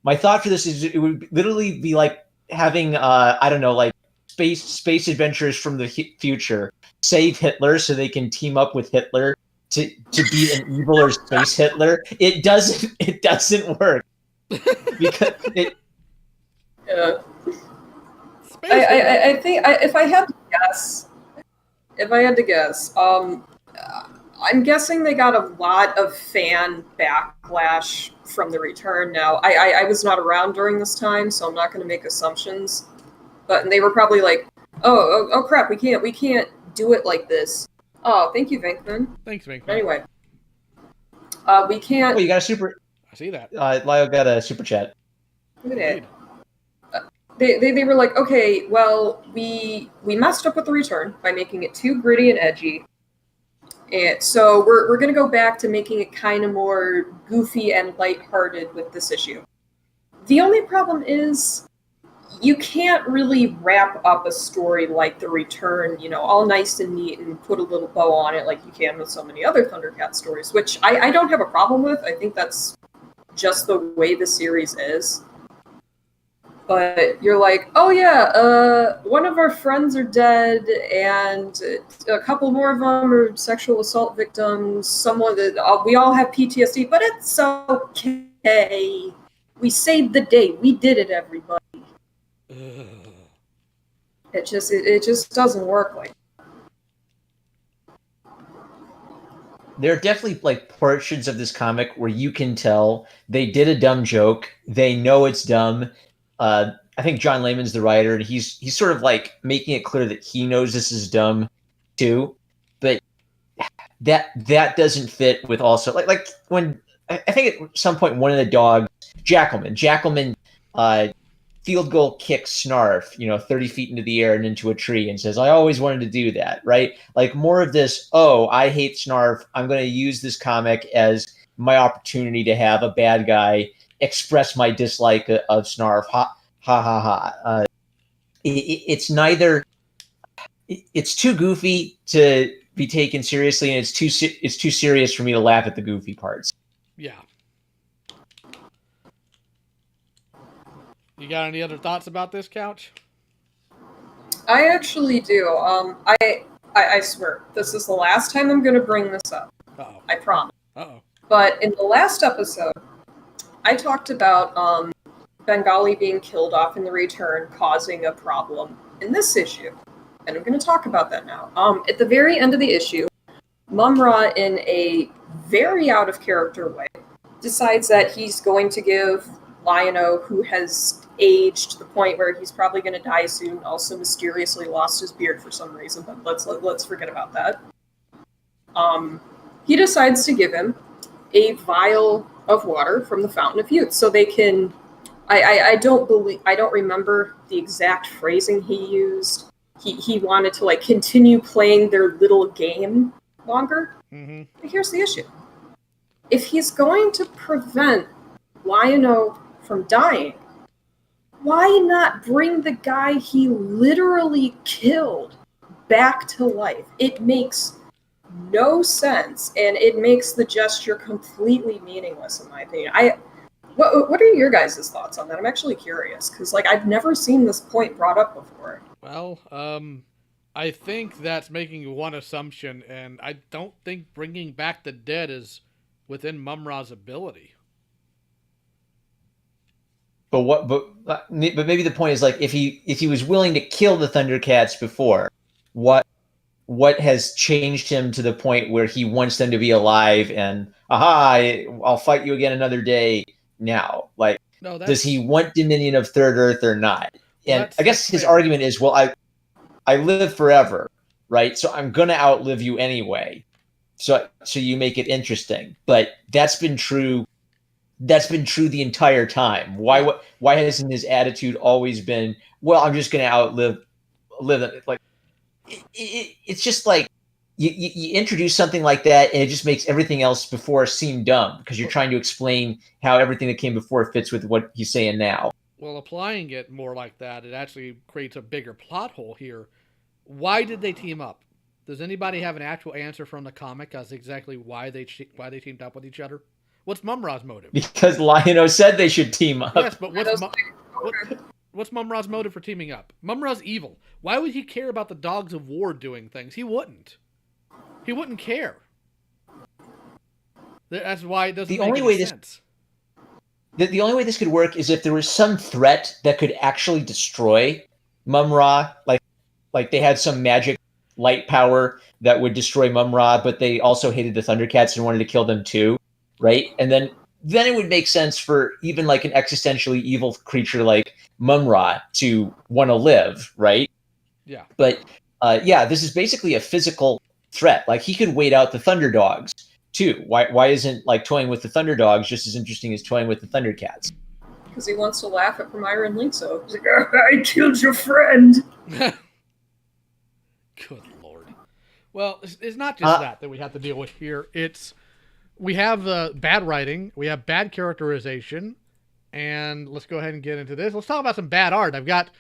My thought for this is it would literally be like having I don't know, like space adventures from the future save Hitler so they can team up with Hitler to beat an eviler space Hitler. It doesn't work because it. Yeah. I think if I had to guess, I'm guessing they got a lot of fan backlash from the return. Now, I was not around during this time, so I'm not going to make assumptions. But they were probably like, oh crap, we can't do it like this. Oh, thank you, Venkman. Thanks, Vinkman. Anyway, we can't. Oh, you got a super. I see that. Lyle got a super chat. Look at it. They were like, okay, well, we messed up with the return by making it too gritty and edgy. And so we're going to go back to making it kind of more goofy and lighthearted with this issue. The only problem is you can't really wrap up a story like the return, all nice and neat and put a little bow on it like you can with so many other Thundercat stories, which I don't have a problem with. I think that's just the way the series is. But you're like, oh yeah, one of our friends are dead, and a couple more of them are sexual assault victims. Someone that we all have PTSD, but it's okay. We saved the day. We did it, everybody. It just doesn't work like that. There are definitely like portions of this comic where you can tell they did a dumb joke. They know it's dumb. I think John Layman's the writer, and he's sort of like making it clear that he knows this is dumb too. But that doesn't fit with also like when I think at some point one of the dogs, Jackalman field goal kicks Snarf, 30 feet into the air and into a tree and says, I always wanted to do that, right? Like more of this, oh, I hate Snarf. I'm going to use this comic as my opportunity to have a bad guy express my dislike of Snarf. Ha ha ha ha. It's neither. It's too goofy to be taken seriously, and it's too serious for me to laugh at the goofy parts. Yeah. You got any other thoughts about this, Couch? I actually do. I swear, this is the last time I'm going to bring this up. Uh-oh. I promise. Uh-oh. But in the last episode, I talked about Bengali being killed off in the return, causing a problem in this issue. And I'm going to talk about that now. At the very end of the issue, Mumra, in a very out-of-character way, decides that he's going to give Lion-O, who has aged to the point where he's probably going to die soon, also mysteriously lost his beard for some reason, but let's forget about that. He decides to give him a vial of water from the Fountain of Youth, so they can. I don't remember the exact phrasing he used. He wanted to like continue playing their little game longer. Mm-hmm. But here's the issue: if he's going to prevent Lion-O from dying, why not bring the guy he literally killed back to life? It makes no sense, and it makes the gesture completely meaningless, in my opinion. What are your guys' thoughts on that? I'm actually curious, because I've never seen this point brought up before. Well, I think that's making one assumption, and I don't think bringing back the dead is within Mumra's ability. But maybe the point is like if he was willing to kill the Thundercats before, what has changed him to the point where he wants them to be alive and I'll fight you again another day now? Like, No, does he want Dominion of Third Earth or not? And I guess his argument is, well, I live forever, right? So I'm gonna outlive you anyway. So you make it interesting. But that's been true. That's been true the entire time. Why hasn't his attitude always been, well, I'm just gonna live it? Like it's just like you introduce something like that, and it just makes everything else before seem dumb because you're trying to explain how everything that came before fits with what he's saying now. Well, applying it more like that, it actually creates a bigger plot hole here. Why did they team up? Does anybody have an actual answer from the comic as exactly why they teamed up with each other? What's Mumra's motive? Because Lion-O said they should team up. Yes, but what's Mumra's motive for teaming up? Mumra's evil. Why would he care about the dogs of war doing things? He wouldn't. He wouldn't care. That's why it doesn't make any sense. The only way this could work is if there was some threat that could actually destroy Mumra, like they had some magic light power that would destroy Mumra, but they also hated the Thundercats and wanted to kill them too, right? And then it would make sense for even like an existentially evil creature like Mumra to want to live, right? Yeah. But this is basically a physical threat. Like he could wait out the Thunder Dogs too. Why isn't like toying with the Thunder Dogs just as interesting as toying with the Thundercats? Because he wants to laugh at Premiere and Linkso. He's like, I killed your friend. Good Lord. Well, it's not just that we have to deal with here. We have bad writing, we have bad characterization, and let's go ahead and get into this. Let's talk about some bad art. I've got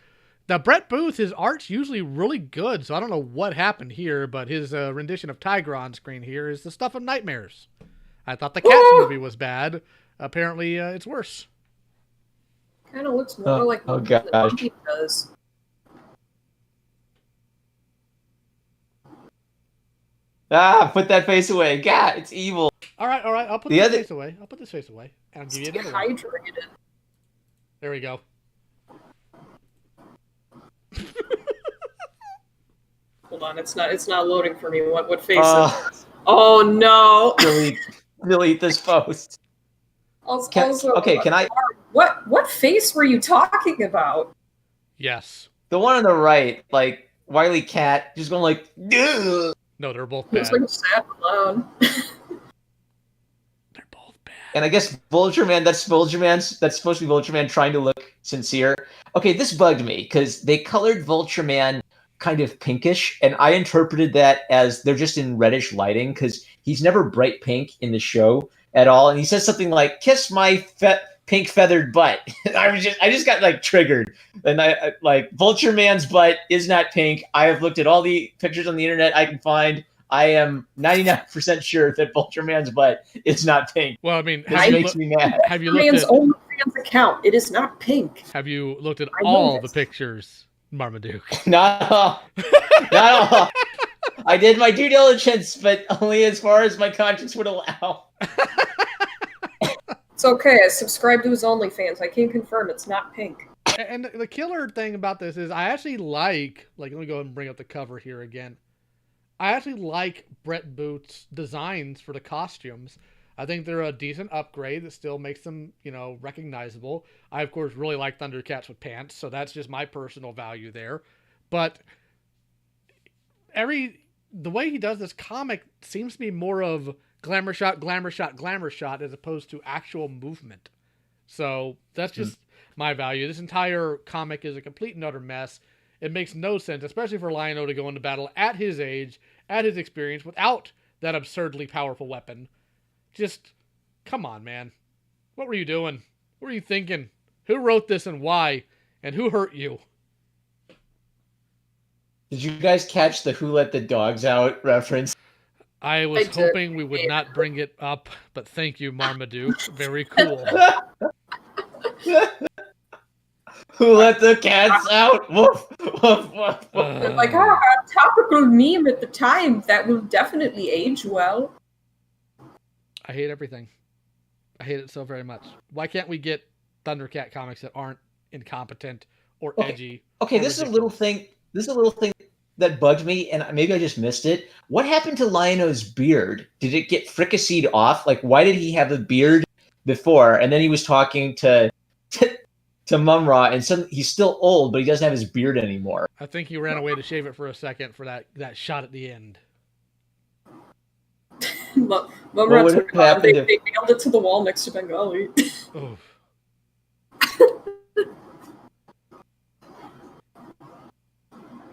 the Brett Booth. His art's usually really good, so I don't know what happened here, but his rendition of Tiger on screen here is the stuff of nightmares. I thought the Cats movie was bad. Apparently, it's worse. Kind of looks more like what the Monkian does. Put that face away. God, it's evil. All right. I'll put this face away. I'll put this face away. And I'll give you another one. Hydrated. There we go. Hold on, it's not loading for me. What face is this? Oh no! Delete this post. Can I? What face were you talking about? Yes. The one on the right, like Wily Cat, just going like. Ugh. No, they're both bad. It's like sad alone. They're both bad. And I guess Vulture Man, that's supposed to be Vulture Man trying to look sincere. Okay, this bugged me because they colored Vulture Man kind of pinkish, and I interpreted that as they're just in reddish lighting because he's never bright pink in the show at all. And he says something like, "Kiss my pink feathered butt." I just got like triggered. And I like Vulture Man's butt is not pink. I have looked at all the pictures on the internet I can find. I am 99% sure that Vulture Man's butt is not pink. Well, I mean, this makes me mad. Have you looked at OnlyFans account? It is not pink. Have you looked at all the pictures, Marmaduke? Not all. Not all. I did my due diligence, but only as far as my conscience would allow. It's okay. I subscribe to his OnlyFans. I can confirm it's not pink. And the killer thing about this is I actually like, let me go ahead and bring up the cover here again. I actually like Brett Booth's designs for the costumes. I think they're a decent upgrade that still makes them, recognizable. I, of course, really like Thundercats with pants, so that's just my personal value there. But the way he does this comic seems to be more of glamour shot, glamour shot, glamour shot, as opposed to actual movement. So that's just my value. This entire comic is a complete and utter mess. It makes no sense, especially for Lion-O to go into battle at his age, at his experience, without that absurdly powerful weapon. Just, come on, man. What were you doing? What were you thinking? Who wrote this and why? And who hurt you? Did you guys catch the "Who Let the Dogs Out" reference? I was hoping we would not bring it up, but thank you, Marmaduke. Very cool. Who let the cats out? Woof, woof, woof, woof. Like, a topical meme at the time that will definitely age well. I hate everything. I hate it so very much. Why can't we get Thundercat comics that aren't incompetent or edgy? Okay, this is a little thing. This is a little thing that bugged me, and maybe I just missed it. What happened to Lion-O's beard? Did it get fricasseed off? Like, why did he have a beard before? And then he was talking to to Mum-Ra, and he's still old, but he doesn't have his beard anymore. I think he ran away to shave it for a second for that shot at the end. Mum-Ra took it on. They nailed it to the wall next to Bengali. Oof.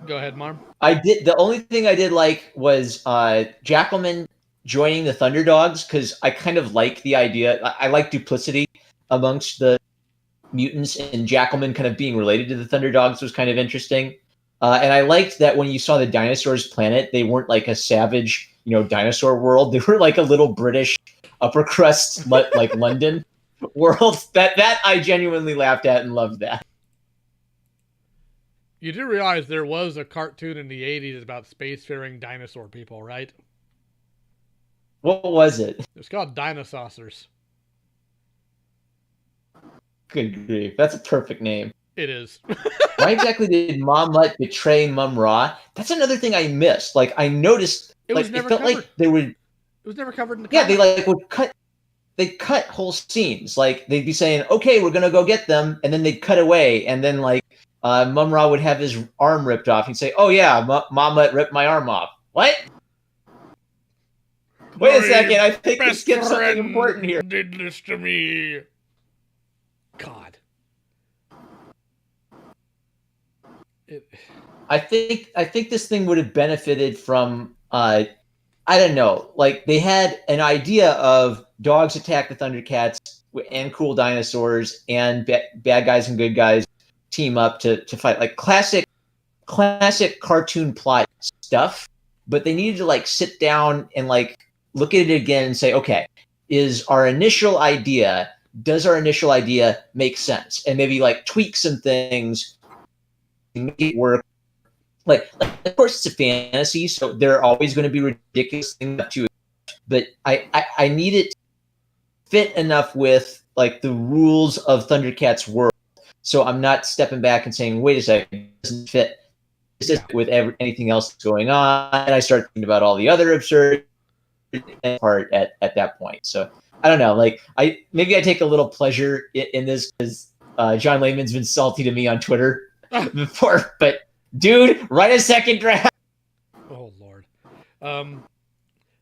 Go ahead, Marm. The only thing I did like was Jackalman joining the Thunderdogs, because I kind of like the idea. I like duplicity amongst the mutants, and Jackalman kind of being related to the Thunderdogs was kind of interesting. And I liked that when you saw the dinosaurs' planet, they weren't like a savage, dinosaur world. They were like a little British upper crust, like London world. That I genuinely laughed at and loved that. You do realize there was a cartoon in the 80s about spacefaring dinosaur people, right? What was it? It's called Dinosaurs. Good grief. That's a perfect name. It is. Why exactly did Mom-Mutt betray Mum-Ra? That's another thing I missed. Like, I noticed, it felt covered. Like they would... It was never covered in the comic. They would cut... They'd cut whole scenes. Like, they'd be saying, okay, we're going to go get them, and then they'd cut away, and then, Mum-Ra would have his arm ripped off. He'd say, oh yeah, Mom-Mutt ripped my arm off. What? Wait a second, I think we skipped something important here. Did this to me. God. I think this thing would have benefited from I don't know, like they had an idea of dogs attack the Thundercats and cool dinosaurs, and bad guys and good guys team up to fight, like classic cartoon plot stuff. But they needed to sit down and look at it again and say, okay, does our initial idea make sense? And maybe tweak some things to make it work. Like of course it's a fantasy, so there are always going to be ridiculous things to it. But I need it to fit enough with the rules of Thundercats' world. So I'm not stepping back and saying, wait a second, it doesn't fit with anything else that's going on. And I start thinking about all the other absurd part at that point. So I don't know. Maybe I take a little pleasure in this because John Layman's been salty to me on Twitter before. But dude, write a second draft. Oh Lord.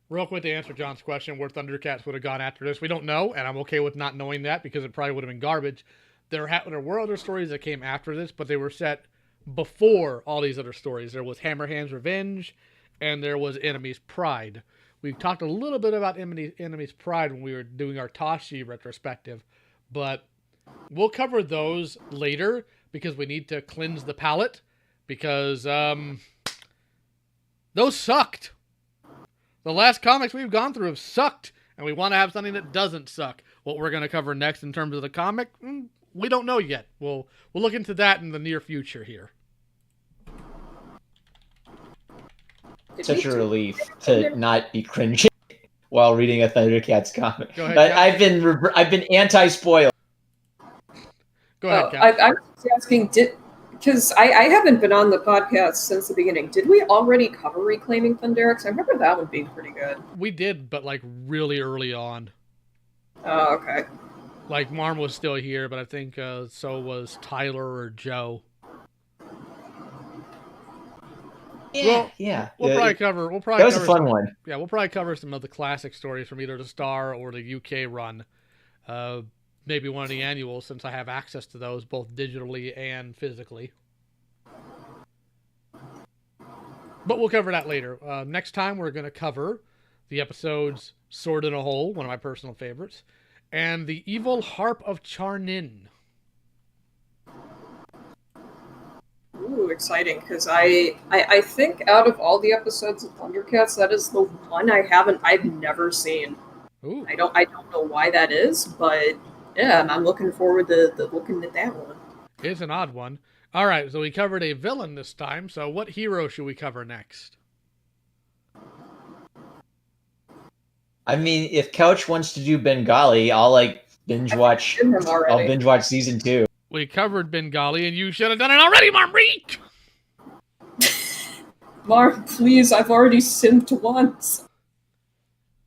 Real quick to answer John's question, where Thundercats would have gone after this, we don't know, and I'm okay with not knowing that because it probably would have been garbage. There were other stories that came after this, but they were set before all these other stories. There was Hammerhand's Revenge, and there was Enemy's Pride. We've talked a little bit about Enemy's Pride when we were doing our Tashi retrospective, but we'll cover those later because we need to cleanse the palate, because those sucked. The last comics we've gone through have sucked, and we want to have something that doesn't suck. What we're going to cover next in terms of the comic, we don't know yet. We'll look into that in the near future here. Such a relief to not be cringing while reading a Thundercats comic. Go ahead, I've been anti-spoiled. Go ahead, Kat. I was asking, because I haven't been on the podcast since the beginning. Did we already cover Reclaiming Thunderix? I remember that one being pretty good. We did, but really early on. Oh, okay. Marm was still here, but I think so was Tyler or Joe. Yeah. We'll probably cover. That was a fun one. Yeah, we'll probably cover some of the classic stories from either the Star or the UK run. Maybe one of the annuals, since I have access to those both digitally and physically. But we'll cover that later. Next time we're going to cover the episodes Sword in a Hole, one of my personal favorites, and the Evil Harp of Charnin. Ooh, exciting! Because I think out of all the episodes of Thundercats, that is the one I've never seen. Ooh. I don't know why that is, but yeah, I'm looking forward to looking at that one. It's an odd one. All right, so we covered a villain this time. So what hero should we cover next? I mean, if Couch wants to do Bengali, I'll binge watch. I'll binge watch season 2. We covered Bengali, and you should have done it already, Marmreek! Marm, please, I've already simped once.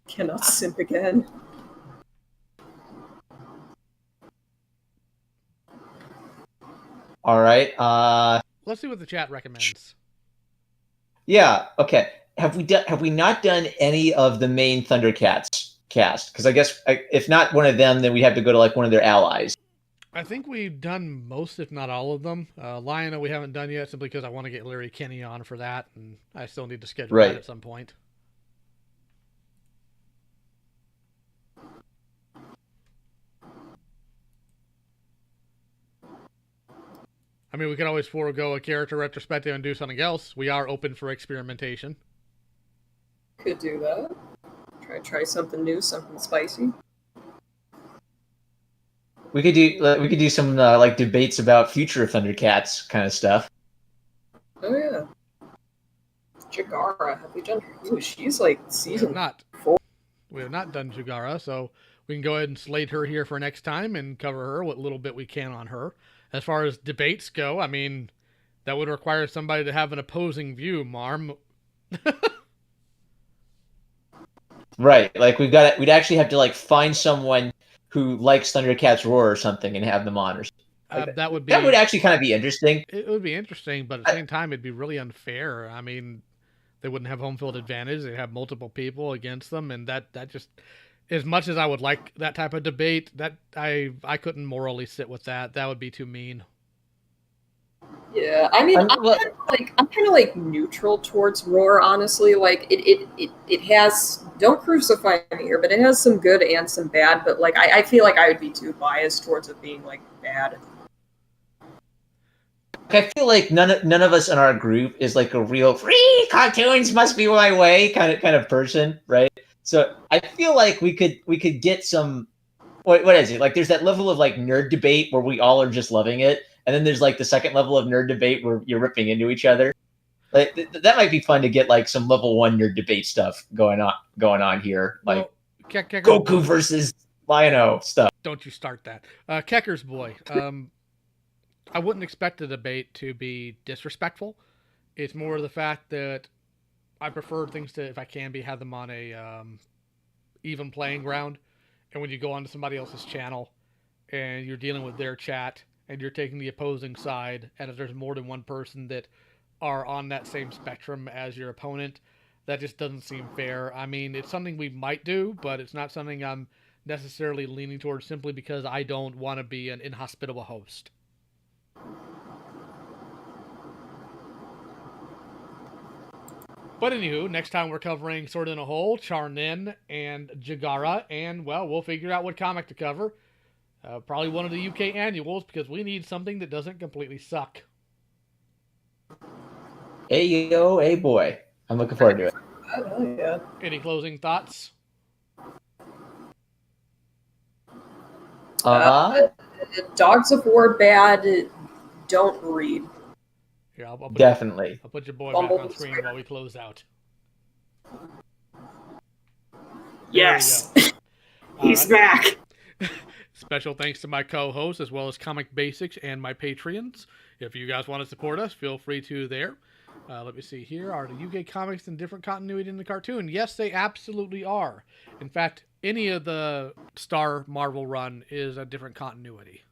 Cannot simp again. All right. Let's see what the chat recommends. Yeah. Okay. Have we not done any of the main Thundercats cast? Because I guess if not one of them, then we have to go to like one of their allies. I think we've done most, if not all of them. Lionel we haven't done yet, simply because I want to get Larry Kenny on for that, and I still need to schedule that at some point. I mean, we could always forego a character retrospective and do something else. We are open for experimentation. Could do that. Try something new, something spicy. We could do some like debates about future Thundercats kind of stuff. Oh yeah. Jagara, have we done her? Ooh, she's like season 4. We have not done Jagara, so we can go ahead and slate her here for next time and cover her what little bit we can on her. As far as debates go, I mean, that would require somebody to have an opposing view, Marm. Right, like we'd actually have to like find someone who likes Thundercats Roar or something and have them on. Or something. That would actually kind of be interesting. It would be interesting, but at the same time, it'd be really unfair. I mean, they wouldn't have home field advantage. They'd have multiple people against them, and that just, as much as I would like that type of debate, that I couldn't morally sit with that. That would be too mean. Yeah, I mean, I'm kind of like neutral towards Roar, honestly. Like it has, don't crucify me here, but it has some good and some bad. But like, I feel like I would be too biased towards it being like bad. I feel like none of us in our group is like a real free cartoons must be my way kind of person, right? So I feel like we could get some. What is it? Like there's that level of like nerd debate where we all are just loving it, and then there's like the second level of nerd debate where you're ripping into each other. Like that might be fun to get like some level 1 nerd debate stuff going on here, like Goku versus Lion-O stuff. Don't you start that, Kecker's boy. I wouldn't expect the debate to be disrespectful. It's more the fact that I prefer things to, if I can be, have them on a even playing ground. And when you go onto somebody else's channel and you're dealing with their chat and you're taking the opposing side, and if there's more than one person that are on that same spectrum as your opponent, that just doesn't seem fair. I mean, it's something we might do, but it's not something I'm necessarily leaning towards simply because I don't want to be an inhospitable host. But anywho, next time we're covering Sword in a Hole, Charnin, and Jagara, and, well, we'll figure out what comic to cover. Probably one of the UK annuals, because we need something that doesn't completely suck. Hey, yo, hey, boy. I'm looking forward to it. Oh, yeah. Any closing thoughts? Dogs of War bad, don't read. Here, I'll definitely. I'll put your boy back on screen while we close out. Yes! He's back! Special thanks to my co-hosts as well as Comic Basics and my Patreons. If you guys want to support us, feel free to there. Let me see here. Are the UK comics in different continuity in the cartoon? Yes, they absolutely are. In fact, any of the Star Marvel run is a different continuity.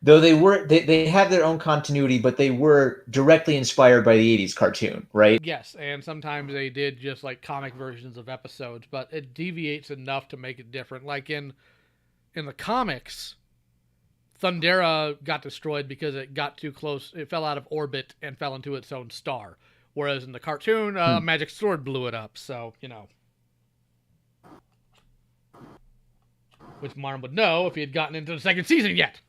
Though they have their own continuity, but they were directly inspired by the 80s cartoon, right? Yes, and sometimes they did just like comic versions of episodes, but it deviates enough to make it different. Like in the comics, Thundera got destroyed because it got too close. It fell out of orbit and fell into its own star. Whereas in the cartoon, Magic Sword blew it up. So, you know. Which Martin would know if he had gotten into the second season yet.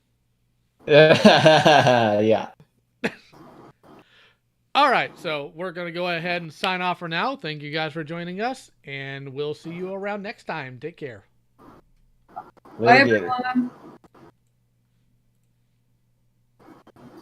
Yeah. All right, so we're going to go ahead and sign off for now. Thank you guys for joining us, and we'll see you around next time. Take care. Bye, everyone.